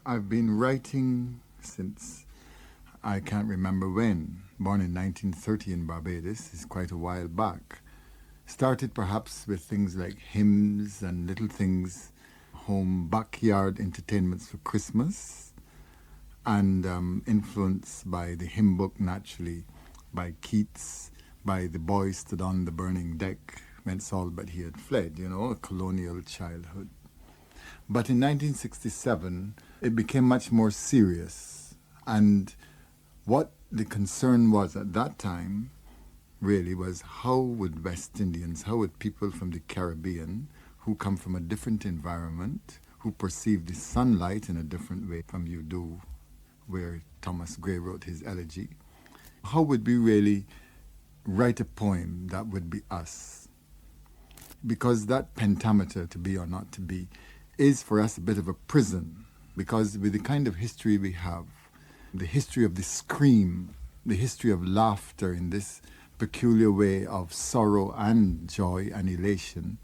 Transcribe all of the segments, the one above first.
I've been writing since I can't remember when. Born in 1930 in Barbados, is quite a while back. Started perhaps with things like hymns and little things, home backyard entertainments for Christmas, and influenced by the hymn book naturally, by Keats, by The Boy Stood on the Burning Deck, when Saul but he had fled, a colonial childhood. But in 1967, it became much more serious. And what the concern was at that time really was how would West Indians, how would people from the Caribbean who come from a different environment, who perceive the sunlight in a different way from you do, where Thomas Gray wrote his elegy, how would we really write a poem that would be us? Because that pentameter, to be or not to be, is for us a bit of a prison, because with the kind of history we have, the history of the scream, the history of laughter in this peculiar way of sorrow and joy and elation,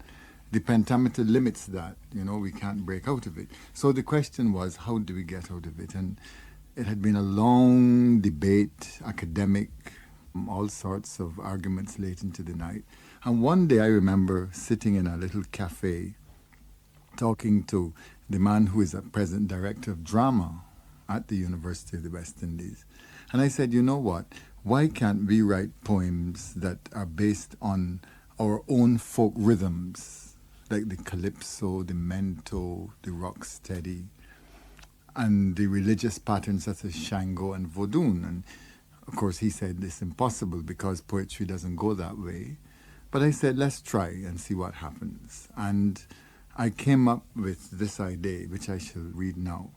the pentameter limits that. We can't break out of it. So the question was, how do we get out of it? And it had been a long debate, academic, all sorts of arguments late into the night. And one day I remember sitting in a little cafe talking to the man who is at present director of drama at the University of the West Indies. And I said, you know what? Why can't we write poems that are based on our own folk rhythms, like the calypso, the mento, the rocksteady, and the religious patterns such as Shango and Vodun? And of course he said it's impossible because poetry doesn't go that way. But I said, let's try and see what happens. And I came up with this idea, which I shall read now.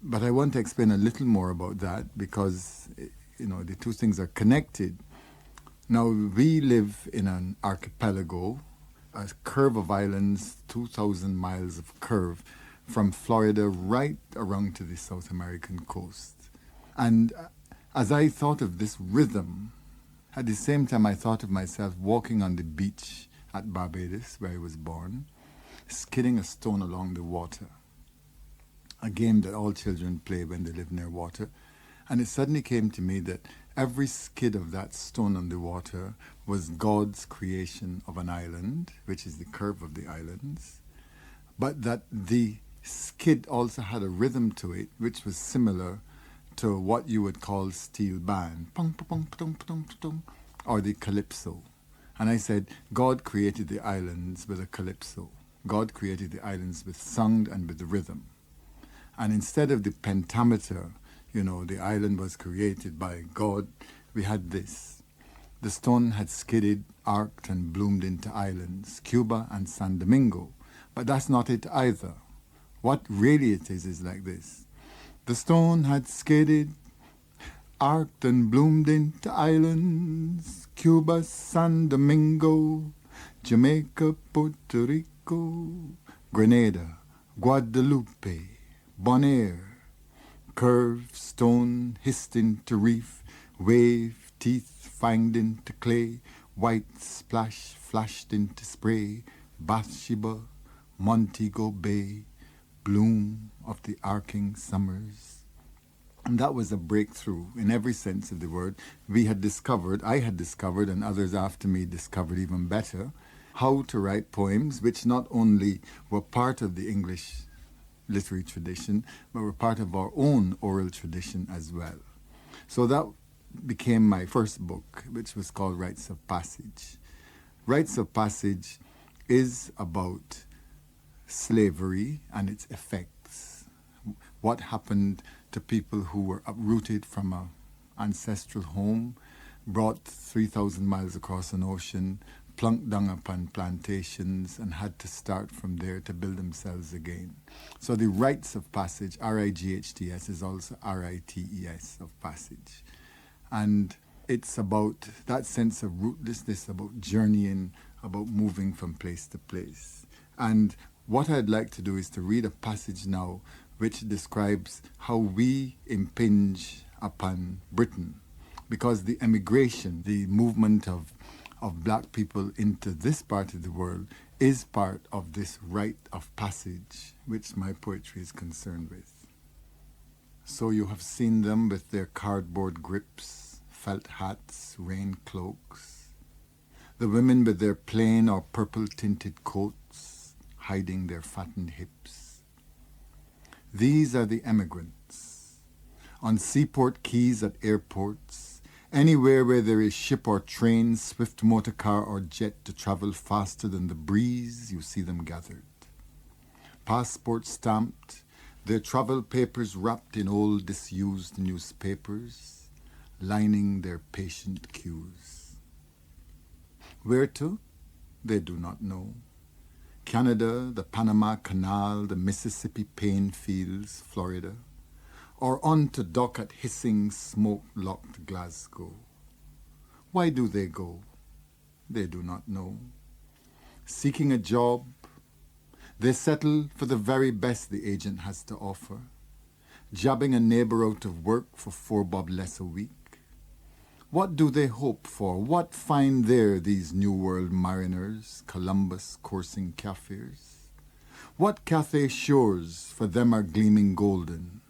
But I want to explain a little more about that because, the two things are connected. Now, we live in an archipelago, a curve of islands, 2,000 miles of curve, from Florida right around to the South American coast. And as I thought of this rhythm, at the same time I thought of myself walking on the beach at Barbados, where I was born, skidding a stone along the water, a game that all children play when they live near water. And it suddenly came to me that every skid of that stone on the water was God's creation of an island, which is the curve of the islands, but that the skid also had a rhythm to it, which was similar to what you would call steel band, pong, pong, pong, pong, pong, or the calypso. And I said, God created the islands with a calypso. God created the islands with sound and with rhythm. And instead of the pentameter, the island was created by God, we had this. The stone had skidded, arced, and bloomed into islands, Cuba and San Domingo. But that's not it either. What really it is like this. The stone had skidded, arced, and bloomed into islands, Cuba, San Domingo, Jamaica, Puerto Rico, Grenada, Guadalupe, Bonaire. Curve, stone, hissed into reef, wave, teeth fanged into clay, white splash flashed into spray, Bathsheba, Montego Bay, bloom of the arcing summers. And that was a breakthrough in every sense of the word. I had discovered, and others after me discovered even better, how to write poems which not only were part of the English literary tradition, but were part of our own oral tradition as well. So that became my first book, which was called Rites of Passage. Rites of Passage is about slavery and its effects. What happened to people who were uprooted from an ancestral home, brought 3,000 miles across an ocean, plunked down upon plantations, and had to start from there to build themselves again. So the rites of passage, R-I-G-H-T-S, is also R-I-T-E-S, of passage. And it's about that sense of rootlessness, about journeying, about moving from place to place. And what I'd like to do is to read a passage now which describes how we impinge upon Britain. Because the emigration, the movement of black people into this part of the world is part of this rite of passage which my poetry is concerned with. So you have seen them with their cardboard grips, felt hats, rain cloaks. The women with their plain or purple-tinted coats, hiding their fattened hips. These are the emigrants. On seaport quays at airports, anywhere where there is ship or train, swift motor car or jet to travel faster than the breeze, you see them gathered. Passports stamped, their travel papers wrapped in old disused newspapers, lining their patient queues. Where to? They do not know. Canada, the Panama Canal, the Mississippi Pain Fields, Florida, or on to dock at hissing, smoke-locked Glasgow. Why do they go? They do not know. Seeking a job, they settle for the very best the agent has to offer, jabbing a neighbor out of work for 4 bob less a week. What do they hope for? What find there these New World mariners, Columbus coursing Kaffirs? What Cathay shores for them are gleaming golden?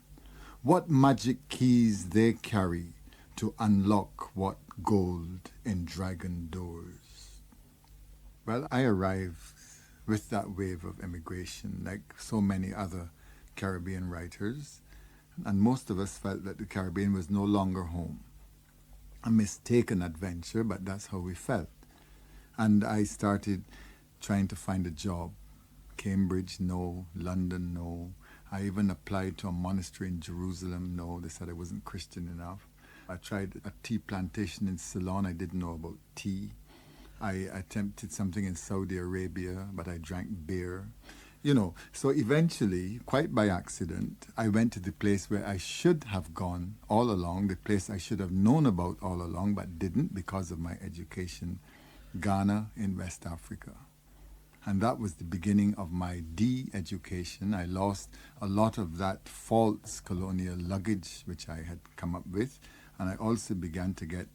What magic keys they carry to unlock what gold in dragon doors? Well, I arrived with that wave of immigration, like so many other Caribbean writers, and most of us felt that the Caribbean was no longer home. A mistaken adventure, but that's how we felt. And I started trying to find a job. Cambridge, no. London, no. I even applied to a monastery in Jerusalem, no. They said I wasn't Christian enough. I tried a tea plantation in Ceylon. I didn't know about tea. I attempted something in Saudi Arabia, but I drank beer. So eventually, quite by accident, I went to the place where I should have gone all along, the place I should have known about all along, but didn't because of my education, Ghana in West Africa. And that was the beginning of my de-education. I lost a lot of that false colonial luggage which I had come up with, and I also began to get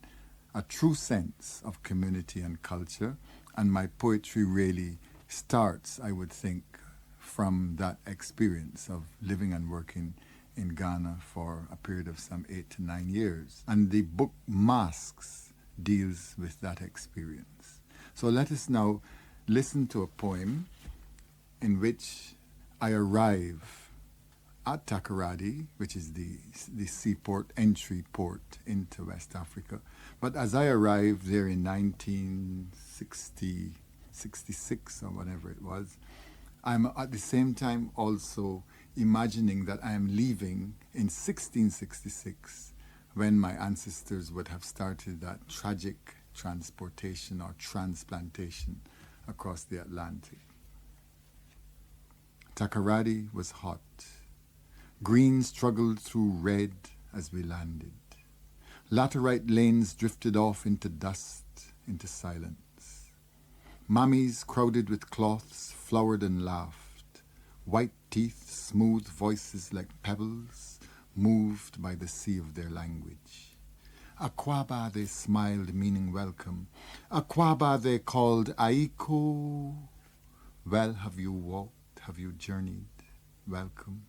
a true sense of community and culture, and my poetry really starts, I would think, from that experience of living and working in Ghana for a period of some 8 to 9 years. And the book Masks deals with that experience. So let us now listen to a poem in which I arrive at Takoradi, which is the seaport, entry port into West Africa. But as I arrived there in 1966 or whatever it was, I'm at the same time also imagining that I am leaving in 1666 when my ancestors would have started that tragic transportation or transplantation across the Atlantic. Takoradi was hot. Green struggled through red as we landed. Laterite lanes drifted off into dust, into silence. Mummies crowded with cloths flowered and laughed. White teeth, smooth voices like pebbles, moved by the sea of their language. Akwaba they smiled, meaning welcome. Akwaba they called Aiko. Well, have you walked, have you journeyed? Welcome.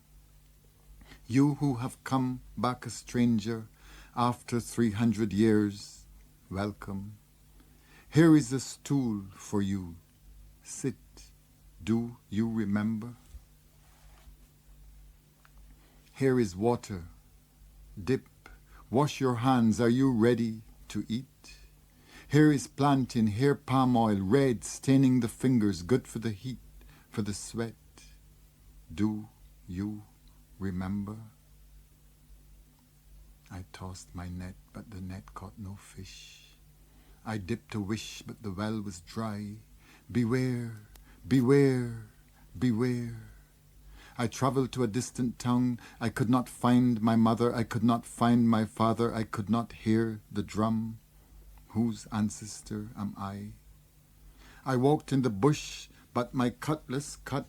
You who have come back a stranger after 300 years, welcome. Here is a stool for you. Sit. Do you remember? Here is water. Dip. Wash your hands. Are you ready to eat? Here is plantain, here palm oil, red, staining the fingers, good for the heat, for the sweat. Do you remember? I tossed my net, but the net caught no fish. I dipped a wish, but the well was dry. Beware, beware, beware. I traveled to a distant town. I could not find my mother. I could not find my father. I could not hear the drum. Whose ancestor am I? I walked in the bush, but my cutlass cut.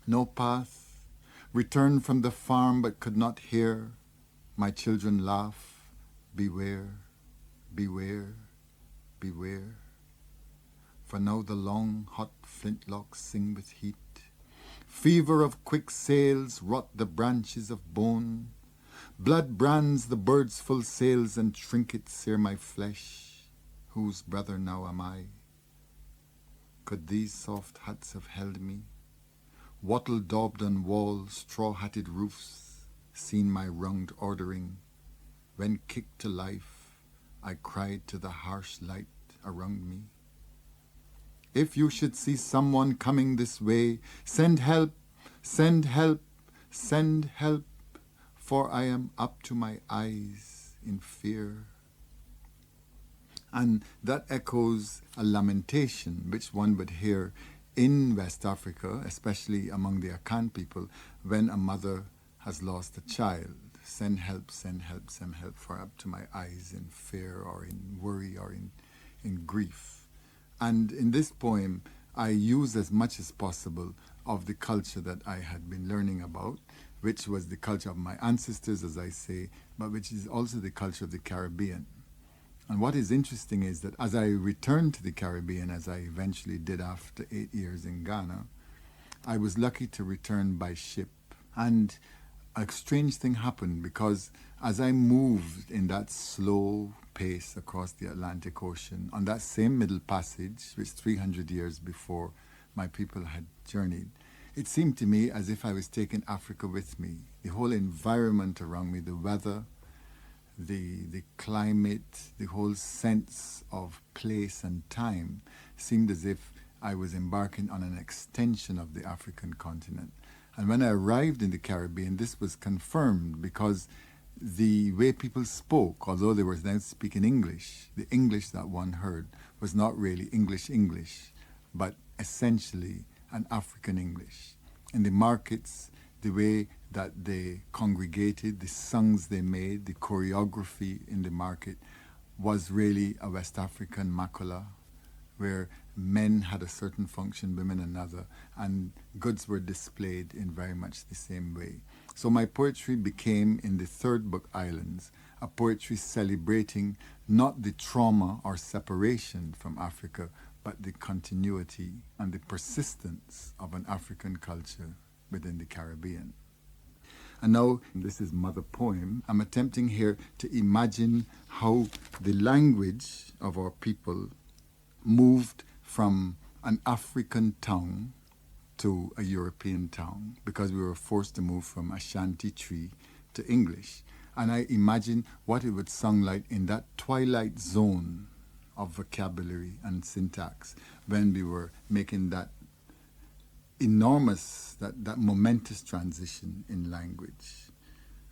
No path. Returned from the farm, but could not hear. My children laugh. Beware, beware, beware. For now the long, hot flintlocks sing with heat. Fever of quick sails rot the branches of bone. Blood brands the birds' full sails, and trinkets sear my flesh. Whose brother now am I? Could these soft huts have held me? Wattle-daubed on walls, straw-hatted roofs, seen my wronged ordering. When kicked to life, I cried to the harsh light around me. If you should see someone coming this way, send help, send help, send help, for I am up to my eyes in fear. And that echoes a lamentation which one would hear in West Africa, especially among the Akan people, when a mother has lost a child. Send help, send help, send help, for up to my eyes in fear or in worry or in grief. And in this poem, I use as much as possible of the culture that I had been learning about, which was the culture of my ancestors, as I say, but which is also the culture of the Caribbean. And what is interesting is that as I returned to the Caribbean, as I eventually did after 8 years in Ghana, I was lucky to return by ship. And a strange thing happened, because as I moved in that slow pace across the Atlantic Ocean, on that same Middle Passage, which 300 years before my people had journeyed, it seemed to me as if I was taking Africa with me. The whole environment around me, the weather, the climate, the whole sense of place and time seemed as if I was embarking on an extension of the African continent. And when I arrived in the Caribbean, this was confirmed, because the way people spoke, although they were then speaking English, the English that one heard was not really English, but essentially an African English. In the markets, the way that they congregated, the songs they made, the choreography in the market was really a West African makula, where men had a certain function, women another, and goods were displayed in very much the same way. So my poetry became, in the third book, Islands, a poetry celebrating not the trauma or separation from Africa, but the continuity and the persistence of an African culture within the Caribbean. And now, this is Mother Poem. I'm attempting here to imagine how the language of our people moved from an African tongue to a European tongue, because we were forced to move from Ashanti Tree to English. And I imagine what it would sound like in that twilight zone of vocabulary and syntax when we were making that enormous, that momentous transition in language.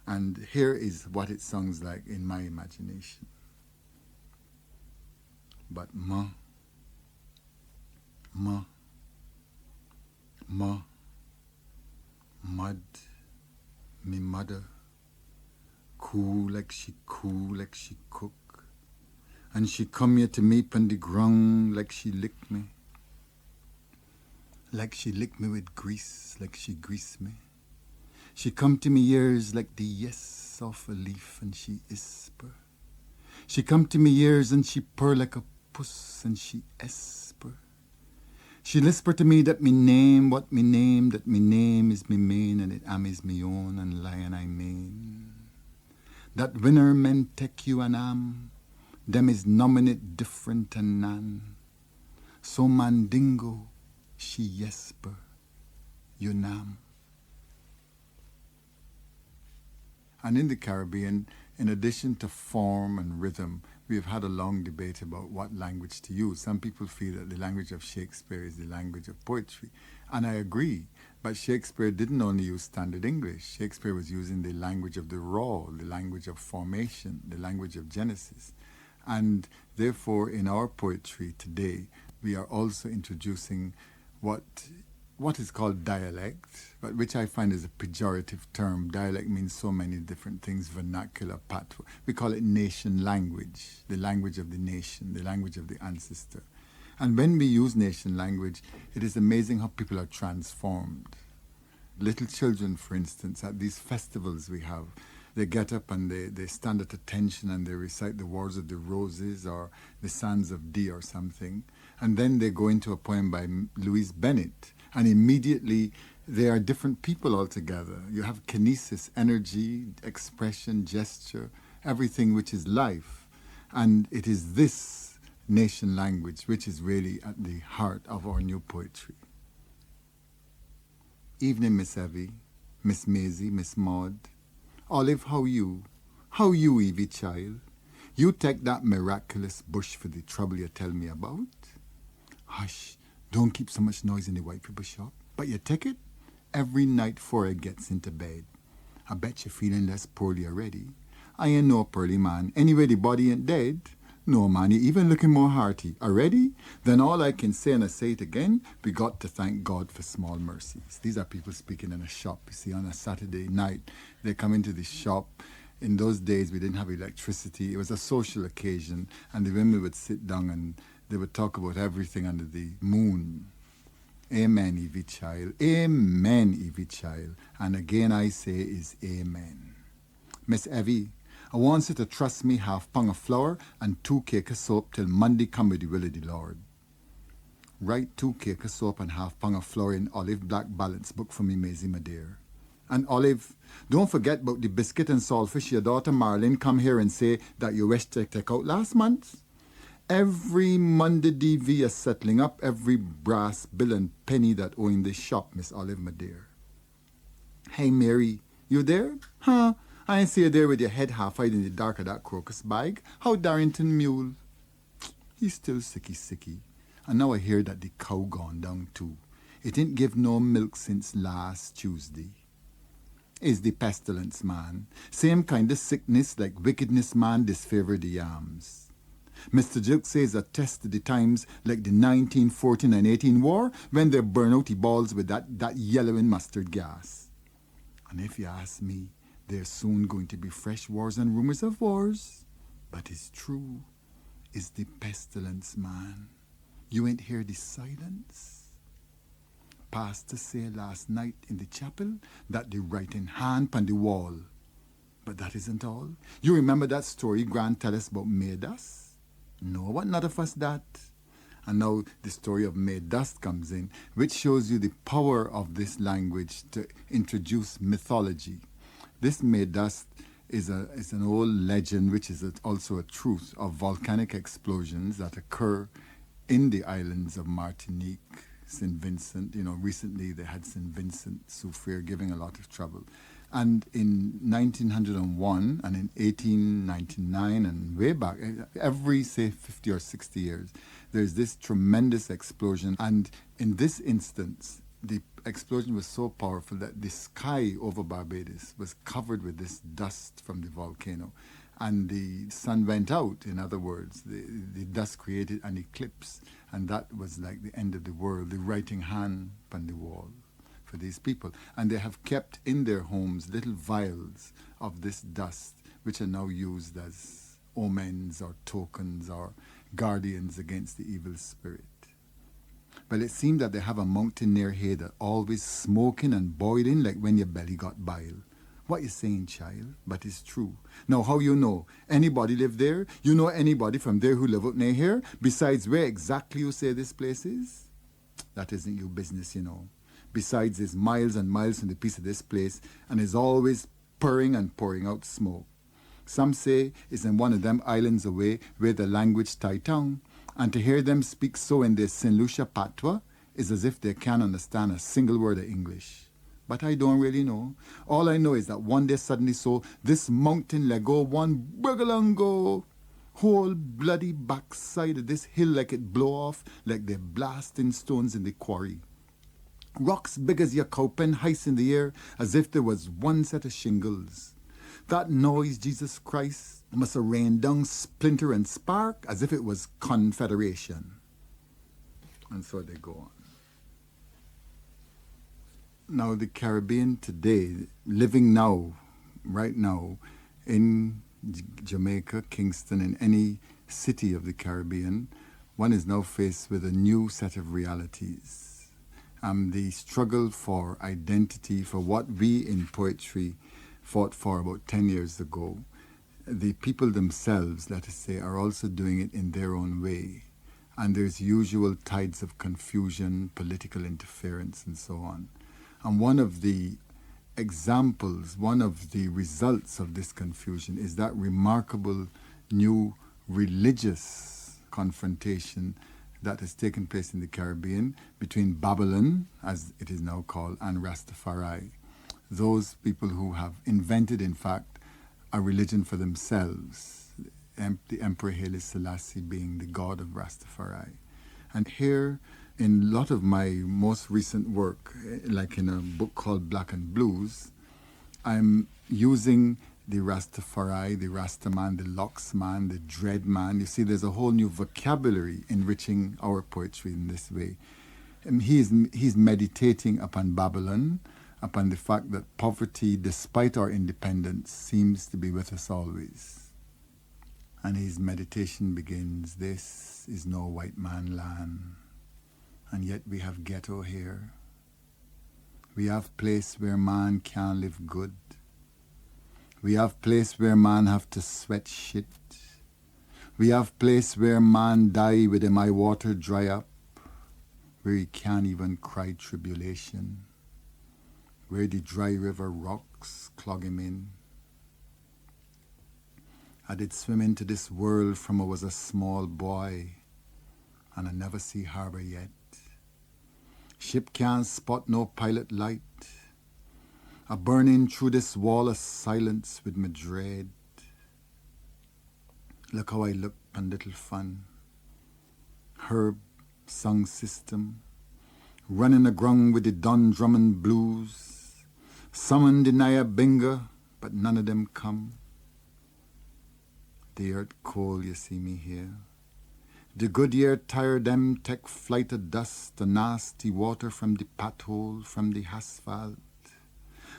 And here is what it sounds like in my imagination. But ma, mud, me mother, cool like she cook. And she come here to me pon the ground like she lick me. Like she lick me with grease, like she grease me. She come to me ears like the yes of a leaf, and she whisper. She come to me ears and she purr like a puss, and she esper. She whisper to me that me name, what me name, that me name is me main, and it am is me own, and lion I main. That winner men take you and am, them is nominate different and none. So mandingo, she yesper, you nam. And in the Caribbean, in addition to form and rhythm, we have had a long debate about what language to use. Some people feel that the language of Shakespeare is the language of poetry. And I agree, but Shakespeare didn't only use standard English. Shakespeare was using the language of the raw, the language of formation, the language of Genesis. And therefore, in our poetry today, we are also introducing what is called dialect, but which I find is a pejorative term. Dialect means so many different things, vernacular, patois. We call it nation language, the language of the nation, the language of the ancestor. And when we use nation language, it is amazing how people are transformed. Little children, for instance, at these festivals we have, they get up and they stand at attention and they recite the Wars of the Roses or the Sands of Dee or something. And then they go into a poem by Louise Bennett. And immediately They are different people altogether. You have kinesis, energy, expression, gesture, everything which is life. And it is this nation language which is really at the heart of our new poetry. Evening, Miss Evie, Miss Maisie, Miss Maud. Olive, how you? How you, Evie, child? You take that miraculous bush for the trouble you tell me about? Hush, don't keep so much noise in the white people shop. But you take it every night before I gets into bed. I bet you're feeling less poorly already. I ain't no pearly man. Anyway, the body ain't dead. No, man, you even looking more hearty. Already? Then all I can say, and I say it again, we got to thank God for small mercies. These are people speaking in a shop. You see, on a Saturday night, they come into the shop. In those days, we didn't have electricity. It was a social occasion, and the women would sit down and they would talk about everything under the moon. Amen, Evie child. Amen, Evie child. And again I say is amen. Miss Evie, I want you to trust me half pound of flour and 2 cake of soap till Monday come with the will of the Lord. Write 2 cake of soap and half pound of flour in Olive Black Balance book for me, Maisie, my dear. And Olive, don't forget about the biscuit and saltfish your daughter Marlene come here and say that you wish to take out last month. Every Monday DV is settling up every brass bill and penny that owe in this shop, Miss Olive, my dear. Hey, Mary, you there? Huh? I ain't see you there with your head half-eyed in the dark of that crocus bag. How Darrington mule? He's still sicky. And now I hear that the cow gone down too. It didn't give no milk since last Tuesday. Is the pestilence, man. Same kind of sickness like wickedness, man, disfavor the yams. Mr. Jilk says a test of the times like the 1914 and 18 war when they burn out the balls with that yellowing mustard gas. And if you ask me, there's soon going to be fresh wars and rumors of wars. But it's true. It's the pestilence, man. You ain't hear the silence? Pastor said last night in the chapel that the writing hand on the wall. But that isn't all. You remember that story Grant tell us about May Dust? No, what not of us that? And now the story of May Dust comes in, which shows you the power of this language to introduce mythology. This May Dust is an old legend, which is also a truth, of volcanic explosions that occur in the islands of Martinique, St. Vincent. You know, recently they had St. Vincent Soufriere giving a lot of trouble. And in 1901 and in 1899 and way back, every, say, 50 or 60 years, there's this tremendous explosion. And in this instance, the explosion was so powerful that the sky over Barbados was covered with this dust from the volcano. And the sun went out, in other words. The dust created an eclipse. And that was like the end of the world, the writing hand on the wall for these people. And they have kept in their homes little vials of this dust, which are now used as omens or tokens or guardians against the evil spirit. But it seemed that they have a mountain near here that always smoking and boiling like when your belly got bile. What you saying, child? But it's true. Now, how you know? Anybody live there? You know anybody from there who live up near here? Besides where exactly you say this place is? That isn't your business, you know. Besides, there's miles and miles from the piece of this place, and is always purring and pouring out smoke. Some say it's in one of them islands away where the language Tai tongue, and to hear them speak so in their St. Lucia patois is as if they can't understand a single word of English. But I don't really know. All I know is that one day suddenly so this mountain let go one go. Whole bloody backside of this hill like it blow off like they're blasting stones in the quarry. Rocks big as your cowpen heist in the air as if there was one set of shingles. That noise, Jesus Christ, must have rained down splinter and spark as if it was confederation. And so they go on. Now the Caribbean today, living now, right now, in Jamaica, Kingston, in any city of the Caribbean, one is now faced with a new set of realities. The struggle for identity, for what we in poetry fought for about 10 years ago, the people themselves, let us say, are also doing it in their own way. And there's usual tides of confusion, political interference, and so on. And one of the examples, one of the results of this confusion is that remarkable new religious confrontation that has taken place in the Caribbean between Babylon, as it is now called, and Rastafari. Those people who have invented, in fact, a religion for themselves, the Emperor Haile Selassie being the god of Rastafari. And here, in a lot of my most recent work, like in a book called Black and Blues, I'm using the Rastafari, the Rastaman, the Locksman, the Dreadman. You see, there's a whole new vocabulary enriching our poetry in this way. And he's meditating upon Babylon, upon the fact that poverty, despite our independence, seems to be with us always. And his meditation begins, "This is no white man land, and yet we have ghetto here. We have place where man can't live good. We have place where man have to sweat shit. We have place where man die with him eye water dry up, where he can't even cry tribulation, where the dry river rocks clog him in. I did swim into this world from I was a small boy, and I never see harbor yet. Ship can't spot no pilot light. A burning through this wall of silence with my dread. Look how I look on little fun. Herb, song system, running the grung with the Don Drummond blues. Summon the Naya Binga, but none of them come. The earth cold, you see me here. The good year tire them take flight of dust, the nasty water from the pothole, from the asphalt.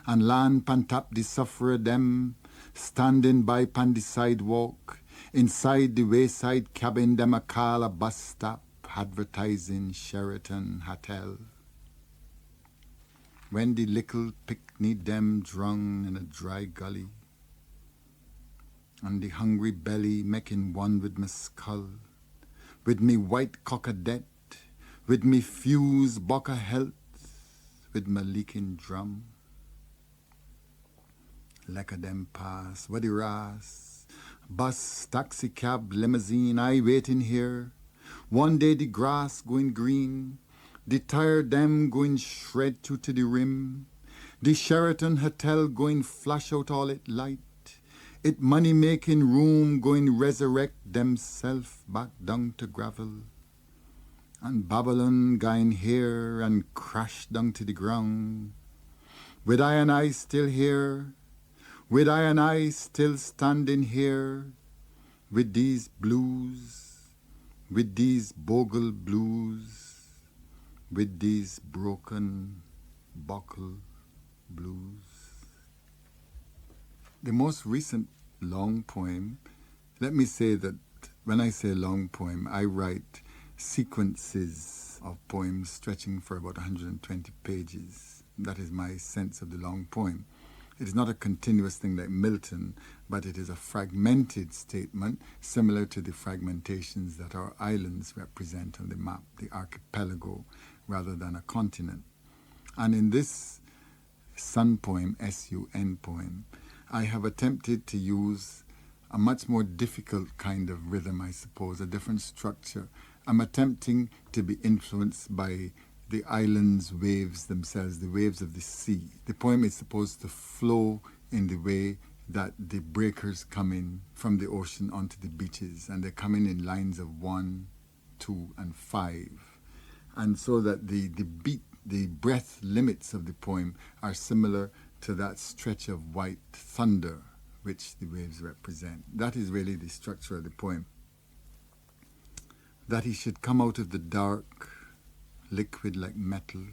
And land pan tap the sufferer them, standing by pan the sidewalk, inside the wayside cabin them a call a bus stop, advertising Sheraton Hotel. When the little picnic them drunk in a dry gully, and the hungry belly making one with my skull, with me white cockadette, with me fuse bocca health, with my leaking drum. Like a them pass, what the ras, bus, taxi cab, limousine, I waiting here. One day the grass going green, the tire them going shred to the rim, the Sheraton Hotel going flash out all it light, it money making room going resurrect themself back down to gravel, and Babylon going here and crash down to the ground, with I and I still here, with I and I still standing here, with these blues, with these bogle blues, with these broken buckle blues. The most recent long poem, let me say that when I say long poem, I write sequences of poems stretching for about 120 pages. That is my sense of the long poem. It is not a continuous thing like Milton, but it is a fragmented statement similar to the fragmentations that our islands represent on the map, the archipelago, rather than a continent. And in this sun poem, S-U-N poem, I have attempted to use a much more difficult kind of rhythm, I suppose, a different structure. I'm attempting to be influenced by the island's waves themselves, the waves of the sea. The poem is supposed to flow in the way that the breakers come in from the ocean onto the beaches, and they come in lines of 1, 2, and 5. And so that the beat, the breath limits of the poem are similar to that stretch of white thunder which the waves represent. That is really the structure of the poem. That he should come out of the dark, liquid like metal,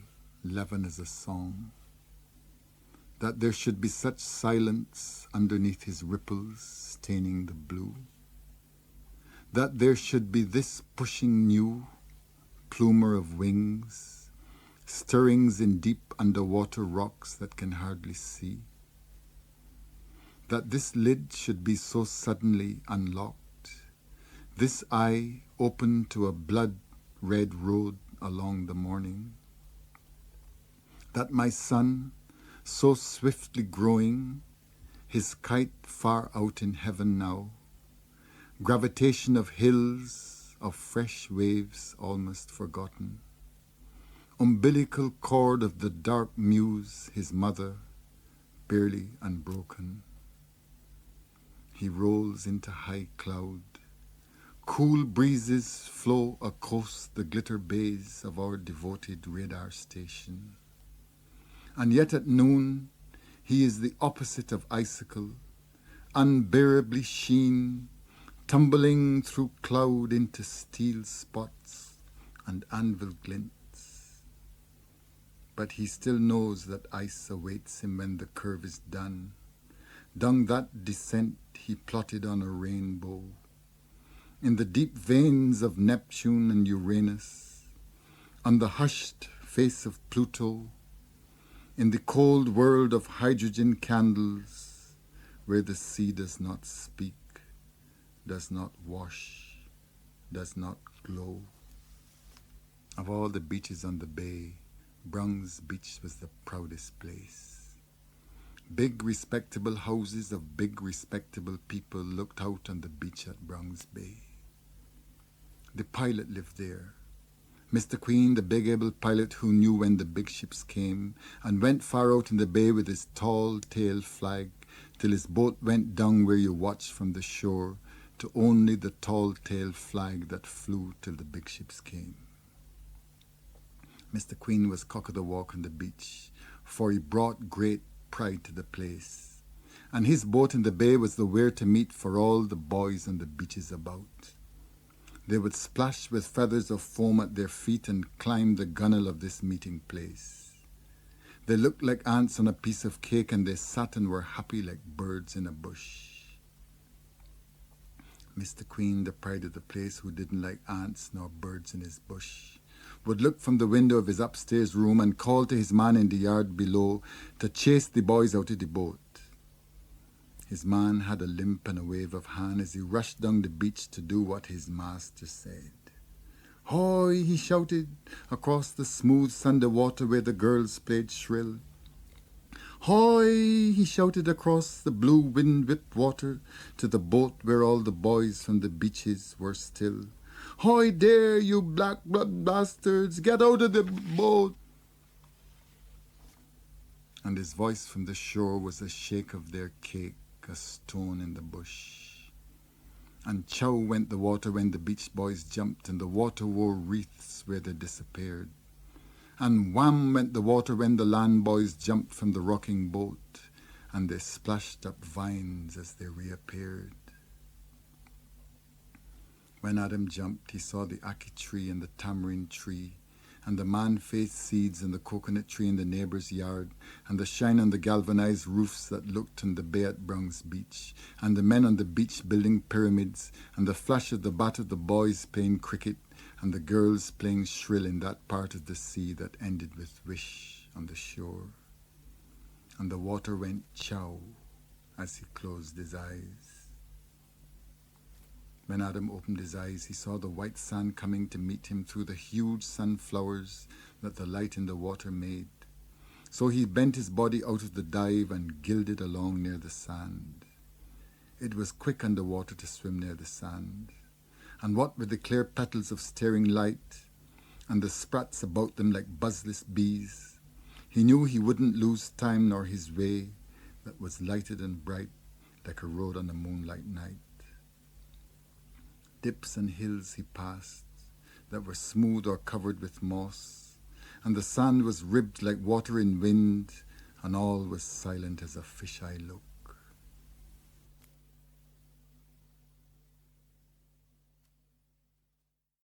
leaven as a song. That there should be such silence underneath his ripples staining the blue. That there should be this pushing new plumer of wings, stirrings in deep underwater rocks that can hardly see. That this lid should be so suddenly unlocked, this eye open to a blood-red road along the morning. that my son, so swiftly growing, his kite far out in heaven now, gravitation of hills, of fresh waves almost forgotten, umbilical cord of the dark muse, his mother, barely unbroken. He rolls into high cloud. Cool breezes flow across the glitter bays of our devoted radar station. And yet at noon, he is the opposite of icicle, unbearably sheen, tumbling through cloud into steel spots and anvil glints. But he still knows that ice awaits him when the curve is done. Down that descent he plotted on a rainbow, in the deep veins of Neptune and Uranus, on the hushed face of Pluto, in the cold world of hydrogen candles, where the sea does not speak, does not wash, does not glow. Of all the beaches on the bay, Browns Beach was the proudest place. Big respectable houses of big respectable people looked out on the beach at Browns Bay. The pilot lived there. Mr. Queen, the big able pilot who knew when the big ships came and went far out in the bay with his tall tail flag till his boat went down where you watched from the shore to only the tall tail flag that flew till the big ships came. Mr. Queen was cock of the walk on the beach, for he brought great pride to the place, and his boat in the bay was the where to meet for all the boys on the beaches about. They would splash with feathers of foam at their feet and climb the gunwale of this meeting place. They looked like ants on a piece of cake, and they sat and were happy like birds in a bush. Mr. Queen, the pride of the place, who didn't like ants nor birds in his bush, would look from the window of his upstairs room and call to his man in the yard below to chase the boys out of the boat. His man had a limp and a wave of hand as he rushed down the beach to do what his master said. "Hoy!" he shouted across the smooth Sunday water where the girls played shrill. "Hoy!" he shouted across the blue wind-whipped water to the boat where all the boys from the beaches were still. "Hoy there, you black blood bastards, get out of the boat!" And his voice from the shore was a shake of their cake, a stone in the bush. And chow went the water when the beach boys jumped, and the water wore wreaths where they disappeared. And wham went the water when the land boys jumped from the rocking boat, and they splashed up vines as they reappeared. When Adam jumped, he saw the ackee tree and the tamarind tree, and the man-faced seeds and the coconut tree in the neighbor's yard, and the shine on the galvanized roofs that looked on the bay at Browns Beach, and the men on the beach building pyramids, and the flash of the bat of the boys playing cricket, and the girls playing shrill in that part of the sea that ended with wish on the shore. And the water went chow as he closed his eyes. When Adam opened his eyes, he saw the white sand coming to meet him through the huge sunflowers that the light in the water made. So he bent his body out of the dive and gilded along near the sand. It was quick underwater to swim near the sand. And what with the clear petals of staring light and the sprats about them like buzzless bees, he knew he wouldn't lose time nor his way that was lighted and bright like a road on a moonlight night. Dips and hills he passed that were smooth or covered with moss, and the sand was ribbed like water in wind, and all was silent as a fisheye look.